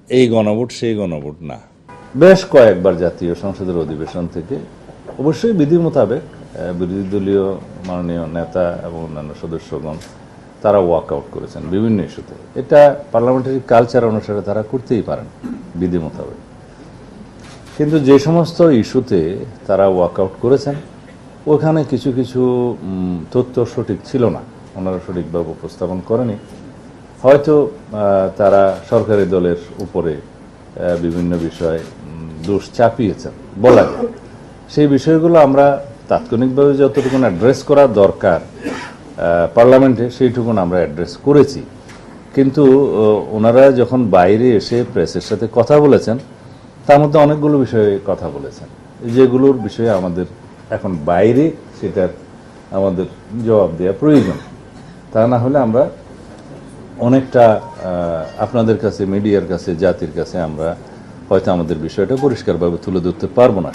এই গণভোট সেই গণভোট না। বেশ কয়েকবার জাতীয় সংসদের অধিবেশন থেকে অবশ্যই বিধি মোতাবেক বিরোধী দলীয় মাননীয় নেতা এবং অন্যান্য সদস্যগণ তারা ওয়াক আউট করেছেন বিভিন্ন ইস্যুতে। এটা পার্লামেন্টারি কালচার অনুসারে তারা করতেই পারেন বিধি মোতাবেক। কিন্তু যে সমস্ত ইস্যুতে তারা ওয়াক আউট করেছেন ওখানে কিছু কিছু তথ্য সঠিক ছিল না, ওনারা সঠিকভাবে উপস্থাপন করেনি। হয়তো তারা সরকারি দলের উপরে বিভিন্ন বিষয় দোষ চাপিয়েছেন বলা যায়। সেই বিষয়গুলো আমরা তাৎক্ষণিকভাবে যতটুকু অ্যাড্রেস করা দরকার পার্লামেন্টে সেইটুকুন আমরা অ্যাড্রেস করেছি। কিন্তু ওনারা যখন বাইরে এসে প্রেসের সাথে কথা বলেছেন তার মধ্যে অনেকগুলো বিষয়ে কথা বলেছেন যেগুলোর বিষয়ে আমাদের এখন বাইরে সেটার আমাদের জবাব দেওয়া প্রয়োজন। তা না হলে আমরা অনেকটা আপনাদের কাছে, মিডিয়ার কাছে, জাতির কাছে আমরা হয়তো আমাদের বিষয়টা পরিষ্কারভাবে তুলে ধরতে পারবো না।